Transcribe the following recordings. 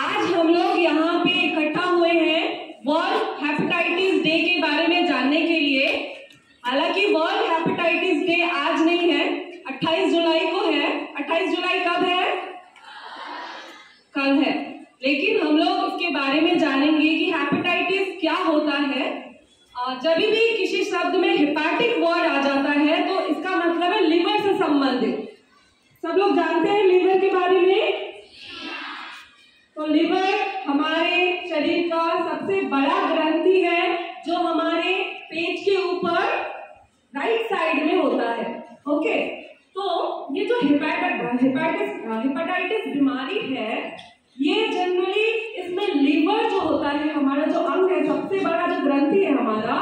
आज हम लोग यहाँ पे इकट्ठा हुए हैं वर्ल्ड हेपेटाइटिस डे के बारे में जानने के लिए। हालांकि वर्ल्ड हेपेटाइटिस डे आज नहीं है, 28 जुलाई को है। 28 जुलाई कब है? कल है। लेकिन हम लोग इसके बारे में जानेंगे कि हेपेटाइटिस क्या होता है। जब भी किसी शब्द में हेपेटिक वर्ड आ जाता है तो इसका मतलब है लिवर से संबंधित। सब लोग जानते हैं लिवर के बारे में। तो लिवर हमारे शरीर का सबसे बड़ा ग्रंथि है जो हमारे पेट के ऊपर राइट साइड में होता है। ओके, तो ये जो हेपेटाइटिस बीमारी है, ये जनरली इसमें लिवर जो होता है, हमारा जो अंग है, सबसे बड़ा जो ग्रंथि है हमारा,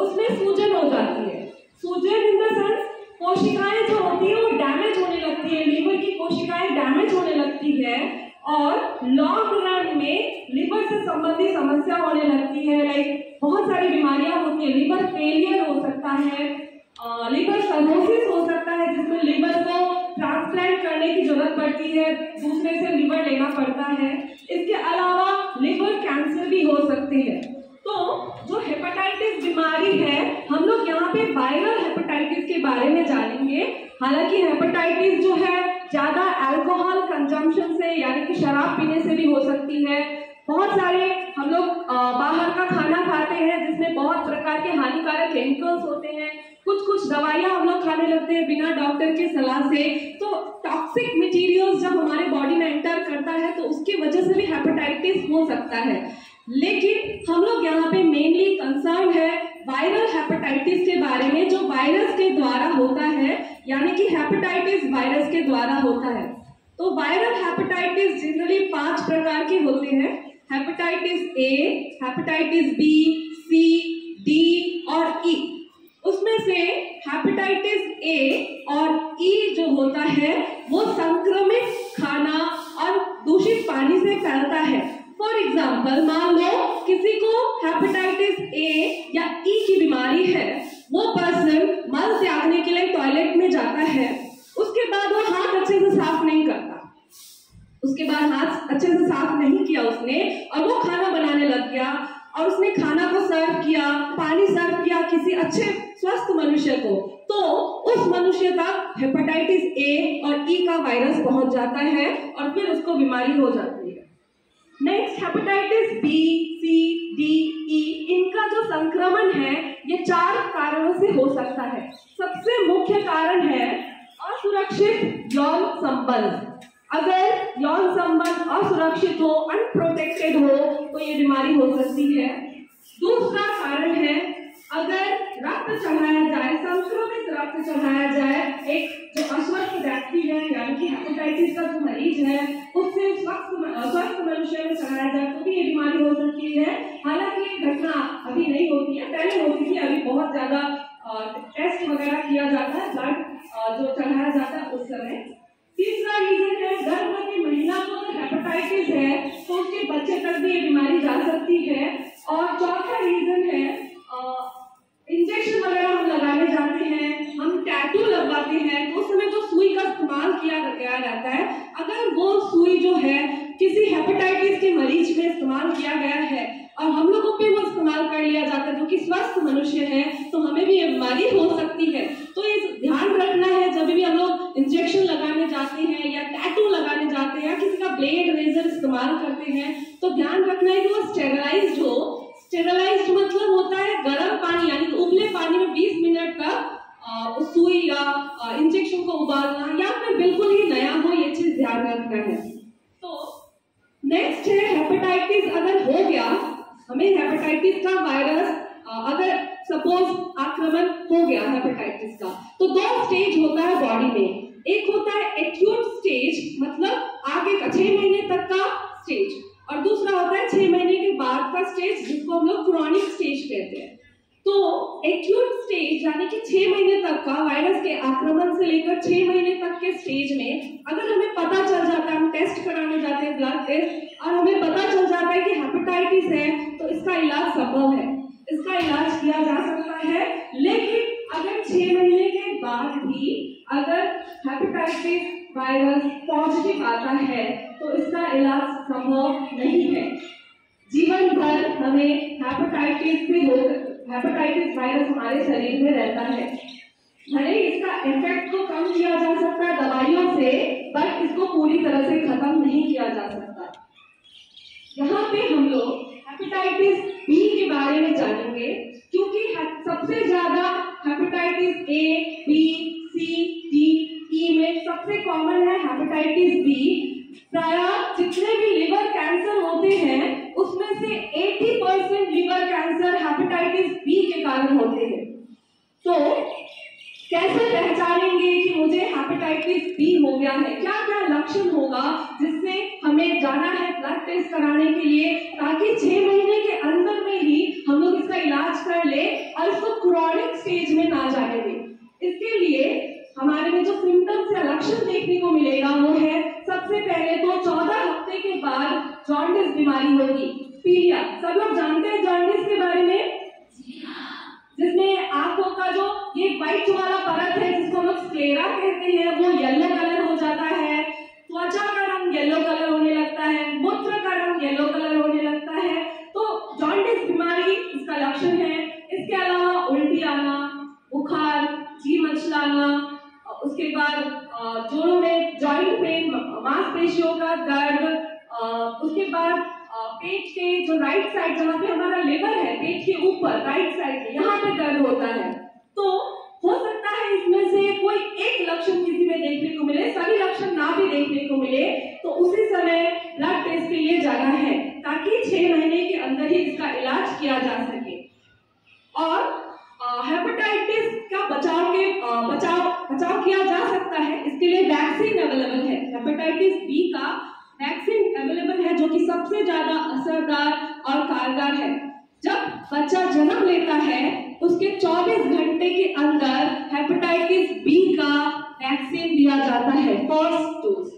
उसमें सूजन हो जाती है। सूजन इन द सेंस कोशिकाएं जो होती है वो डैमेज होने लगती है, लिवर की कोशिकाएं डैमेज होने लगती है और लॉन्ग रन में लिवर से संबंधित समस्या होने लगती है। लाइक बहुत सारी बीमारियां होती है, लिवर फेलियर हो सकता है, लिवर सर्रोसिस हो सकता है जिसमें लिवर को ट्रांसप्लांट करने की जरूरत पड़ती है, दूसरे से लिवर लेना पड़ता है। इसके अलावा लिवर कैंसर भी हो सकते हैं। तो जो हेपेटाइटिस बीमारी है, हम लोग यहाँ पे वायरल हेपेटाइटिस के बारे में जानेंगे। हालांकि हेपेटाइटिस जो है ज्यादा अल्कोहल कंजम्पशन से, यानी कि शराब पीने से भी हो सकती है। बहुत सारे हम लोग बाहर का खाना खाते हैं जिसमें बहुत प्रकार के हानिकारक केमिकल्स होते हैं। कुछ दवाइयां हम लोग खाने लगते हैं बिना डॉक्टर के सलाह से। तो टॉक्सिक मटेरियल्स जब हमारे बॉडी में एंटर करता है तो उसकी वजह से भी हेपेटाइटिस हो सकता है। लेकिन हम लोग यहाँ पे मेनली कंसर्न है वायरल हेपेटाइटिस के बारे में, जो वायरस के द्वारा होता है, यानी कि हेपेटाइटिस वायरस के द्वारा होता है। तो वायरल हेपेटाइटिस जनरली 5 प्रकार के होते हैं। Hepatitis A, hepatitis B, C, D और ई। उसमें से हेपेटाइटिस ए और ई जो होता है वो संक्रमित खाना और दूषित पानी से फैलता है। फॉर एग्जाम्पल, मान लो किसी को हेपेटाइटिस ए या ई की बीमारी है, वो पर्सन मल त्यागने के लिए टॉयलेट में जाता है, उसके बाद वो हाथ अच्छे से साफ नहीं करता, उसके बाद हाथ अच्छे से साफ नहीं किया उसने और वो खाना बनाने लग गया और उसने खाना को सर्व किया, पानी सर्व किया किसी अच्छे स्वस्थ मनुष्य को, तो उस मनुष्य तक हेपेटाइटिस ए और ई का वायरस पहुंच जाता है और फिर उसको बीमारी हो जाती है। Next, hepatitis B, C, D, ई, इनका जो संक्रमण है ये 4 कारणों से हो सकता है। सबसे मुख्य कारण है असुरक्षित यौन संबंध। अगर यौन संबंध असुरक्षित हो, अनप्रोटेक्टेड हो, तो ये बीमारी हो सकती है। दूसरा कारण है अगर रक्त चढ़ाया जाए, संक्रमित रक्त चढ़ाया जाए, एक जो अस्वस्थ व्यक्ति है यानी कि हेपेटाइटिस का जो मरीज है उससे स्वस्थ मनुष्य में चढ़ाया जाए तो भी ये बीमारी हो सकती है। हालांकि ये घटना अभी नहीं होती है, पहले होती थी, अभी बहुत ज्यादा टेस्ट वगैरह किया जाता है, ब्लड जो चढ़ाया जाता है उस समय। तीसरा रीजन है गर्भवती महिला को अगर हेपेटाइटिस है तो उसके बच्चे तक भी ये बीमारी जा सकती है। और चौथा रीजन है इंजेक्शन वगैरह हम लगाने जाते हैं, हम टैटू लगवाते हैं, तो उस समय जो सुई का इस्तेमाल किया गया रहता है, अगर वो सुई जो है किसी हेपेटाइटिस के मरीज में इस्तेमाल किया गया है और हम लोगों पे वो इस्तेमाल कर लिया जाता है जो कि स्वस्थ मनुष्य है, तो हमें भी ये बीमारी हो सकती है। तो ये ध्यान रखना है जब भी हम लोग इंजेक्शन लगाने जाते हैं या टैटू लगाने जाते हैं या किसी का ब्लेड रेजर इस्तेमाल करते हैं, तो ध्यान रखना है कि वो स्टेरलाइज्ड हो। स्टेरलाइज्ड मतलब होता है गर्म पानी, यानी उबले पानी में 20 मिनट तक सुई या इंजेक्शन को उबालना, या फिर बिल्कुल ही नया हो, ये चीज ध्यान रखना है। तो नेक्स्ट है हेपेटाइटिस अगर हो गया, हमें हेपेटाइटिस का वायरस अगर सपोज आक्रमण हो गया हेपेटाइटिस का, तो 2 स्टेज होता है बॉडी में। एक होता है एक्यूट स्टेज, मतलब आगे का 6 महीने तक का स्टेज, और दूसरा होता है 6 महीने के बाद का स्टेज जिसको हम लोग क्रोनिक स्टेज कहते हैं। तो एक्यूट स्टेज यानी कि 6 महीने तक का वायरस के आक्रमण से लेकर 6 महीने तक के स्टेज में अगर हमें पता चल जाता है, हम टेस्ट कराने जाते हैं ब्लड टेस्ट, और हमें पता चल जाता है कि हेपेटाइटिस है, तो इसका इलाज संभव है, इसका इलाज किया जा सकता है। लेकिन अगर 6 महीने के बाद भी अगर हेपेटाइटिस वायरस पॉजिटिव आता है तो इसका इलाज संभव नहीं है। जीवन भर हमें हेपेटाइटिस वायरस हमारे शरीर में रहता है। भले इसका इफेक्ट को कम किया जा सकता है दवाइयों से, बट इसको पूरी तरह से खत्म नहीं किया जा सकता। यहाँ पे हम लोग हेपेटाइटिस बी के बारे में जानेंगे, क्योंकि सबसे ज्यादा hepatitis A, B, C, D, E में सबसे कॉमन है हेपेटाइटिस बी। प्राय जितने भी लिवर कैंसर होते हैं उसमें से 80% लिवर कैंसर हेपेटाइटिस बी के कारण होते हैं। तो कैसे पहचानेंगे कि मुझे हेपेटाइटिस बी हो गया है? क्या क्या लक्षण होगा जिससे हमें जाना है ब्लड टेस्ट कराने के लिए, ताकि 6 महीने के अंदर में ही हम लोग इसका इलाज कर ले और इसको क्रोनिक स्टेज में ना जाने दें। इसके लिए हमारे में जो सिम्टम्स या लक्षण देखने को मिलेगा वो है, सबसे पहले तो 14 हफ्ते के बाद जॉन्डिस बीमारी होगी। पीलिया, सब लोग जानते हैं जॉन्डिस के बारे में, जिसमें आंखों का जो ये व्हाइट वाला परत है जिसको हम लोग स्क्लेरा कहते हैं, वो येलो कलर हो जाता है। त्वचा का रंग येलो कलर होने लगता है, मूत्र का रंग येलो कलर होने लगता है। तो जॉन्डिस बीमारी इसका लक्षण है। इसके अलावा उल्टी आना, बुखार, जी मचलाना, उसके बाद जोड़ों में जॉइंट पेन, मांसपेशियों का दर्द, उसके बाद पेट के जो राइट साइड जहाँ पे हमारा लिवर है, पेट के ऊपर राइट साइड में यहाँ पे दर्द होता है। तो हो सकता है इसमें से कोई एक लक्षण किसी में देखने को मिले, सभी लक्षण ना भी देखने को मिले, तो उसी समय ब्लड टेस्ट के लिए जाना है, ताकि 6 महीने के अंदर ही इसका इलाज किया जा सके। और हेपेटाइटिस का बचाव किया जा सकता है। इसके लिए वैक्सीन अवेलेबल है। हेपेटाइटिस बी का वैक्सीन अवेलेबल है, जो कि सबसे ज्यादा असरदार और कारगर है। जब बच्चा जन्म लेता है उसके 24 घंटे के अंदर हेपेटाइटिस बी का वैक्सीन दिया जाता है, फर्स्ट डोज,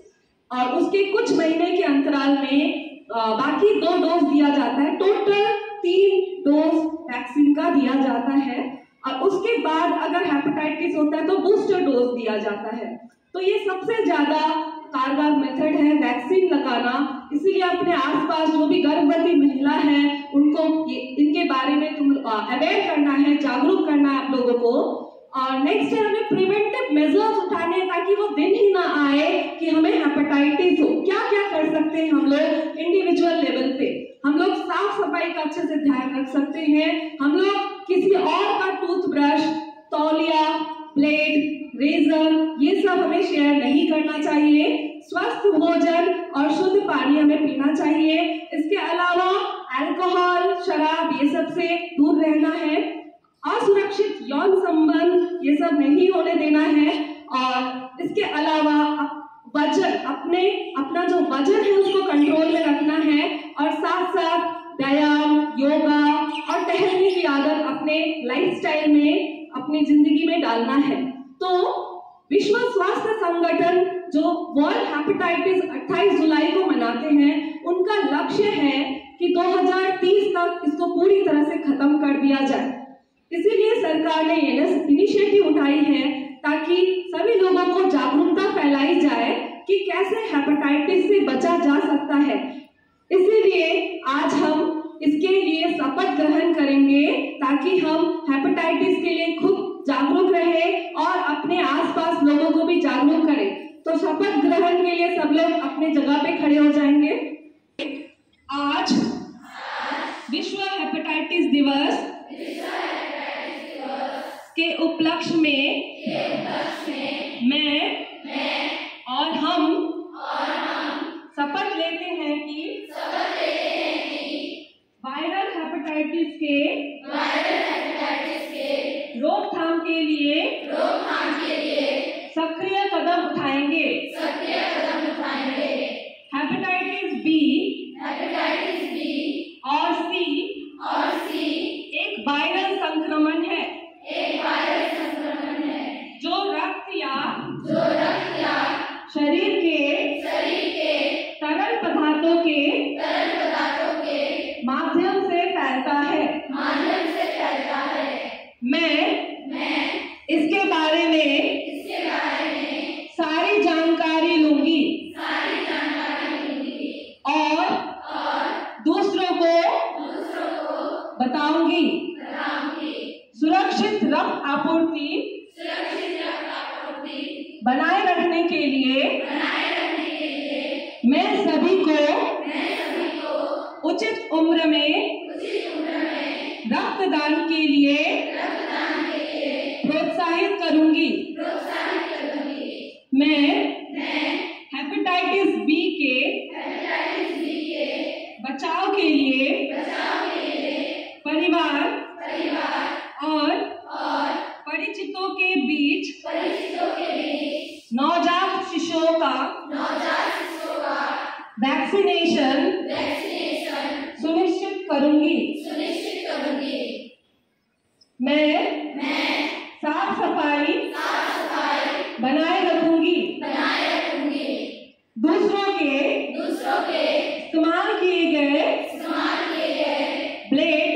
और उसके कुछ महीने के अंतराल में बाकी 2 डोज दिया जाता है। टोटल 3 डोज वैक्सीन का दिया जाता है। और उसके बाद अगर हेपेटाइटिस होता है तो बूस्टर डोज दिया जाता है। तो ये सबसे ज्यादा कारगर मेथड है वैक्सीन लगाना। इसीलिए अपने आसपास जो भी गर्भवती महिला है उनको इनके बारे में अवेयर करना है, जागरूक करना है आप लोगों को। और नेक्स्ट है हमें प्रिवेंटिव मेजर्स उठाने हैं, ताकि वो दिन ही ना आए कि हमें हेपेटाइटिस हो। क्या क्या कर सकते हैं हम लोग इंडिविजुअल लेवल पे? हम लोग साफ सफाई का अच्छे से ध्यान रख सकते हैं। हम लोग किसी और का टूथब्रश, तौलिया, ब्लेड, रेजर, ये सब हमें शेयर नहीं करना चाहिए। स्वस्थ भोजन और शुद्ध पानी हमें पीना चाहिए। इसके अलावा अल्कोहल, शराब, ये सब से दूर रहना है। असुरक्षित यौन संबंध ये सब नहीं होने देना है। और इसके अलावा वजन, अपना जो वजन है उसको कंट्रोल में रखना है। और साथ साथ व्यायाम, योगा और टहलने की आदत अपने लाइफस्टाइल में, अपनी जिंदगी में डालना है। तो विश्व स्वास्थ्य संगठन जो वर्ल्ड हेपेटाइटिस 28 जुलाई को मनाते हैं, उनका लक्ष्य है कि 2030 तक इसको पूरी तरह से खत्म कर दिया जाए। इसीलिए सरकार ने इनिशिएटिव उठाई है, ताकि सभी लोगों को जागरूकता फैलाई जाए कि कैसे हेपेटाइटिस से बचा जा सकता है। इसीलिए आज हम इसके लिए शपथ ग्रहण करेंगे, ताकि हम हेपेटाइटिस के लिए खुद जागरूक रहे और अपने आसपास लोगों को भी जागरूक करें। तो शपथ ग्रहण के लिए सब लोग अपने जगह पे खड़े हो जाएंगे। आज विश्व हेपेटाइटिस दिवस के उपलक्ष्य में मैं और हम शपथ लेते हैं कि वायरल हेपेटाइटिस के रोकथाम के लिए सक्रिय कदम उठाएंगे। हेपेटाइटिस बी और सी एक वायरल संक्रमण है, जो रक्त या शरीर के तरल पदार्थों के माध्यम से फैलता है। मैं इसके बारे में सारी जानकारी उचित उम्र में रक्तदान के लिए प्रोत्साहित करूंगी। मैं हेपेटाइटिस बी के बचाव के लिए परिवार और परिचितों के बीच नवजात शिशुओं का वैक्सीनेशन सुनिश्चित करूंगी। मैं साफ सफाई बनाए रखूंगी। दूसरों के इस्तेमाल किए गए ब्लेड,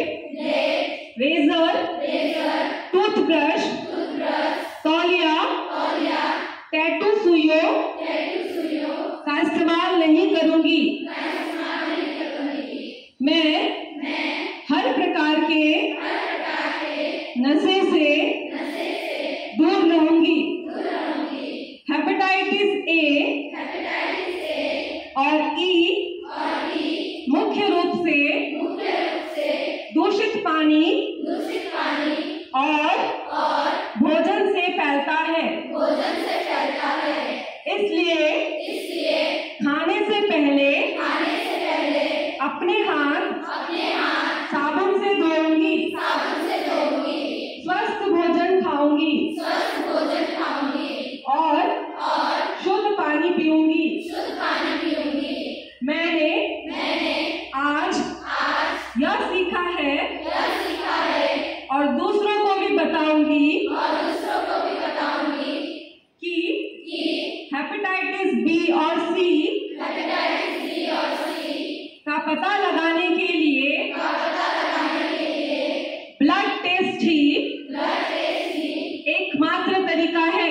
रेजर, टूथब्रश, तौलिया, टैटू सुइयों का इस्तेमाल नहीं करूंगी। मैं हर प्रकार के नशे से दूर रहूंगी। हेपेटाइटिस ए और ई मुख्य रूप से दूषित पानी और भोजन से फैलता है। इसलिए खाने से पहले अपने हाथ साबुन से धोऊंगी। स्वस्थ भोजन खाऊंगी और शुद्ध पानी पीऊंगी। मैंने आज यह सीखा है और दूसरों को भी बताऊंगी कि हेपेटाइटिस बी और सी का पता लगाने के लिए ब्लड टेस्ट ही एकमात्र तरीका है।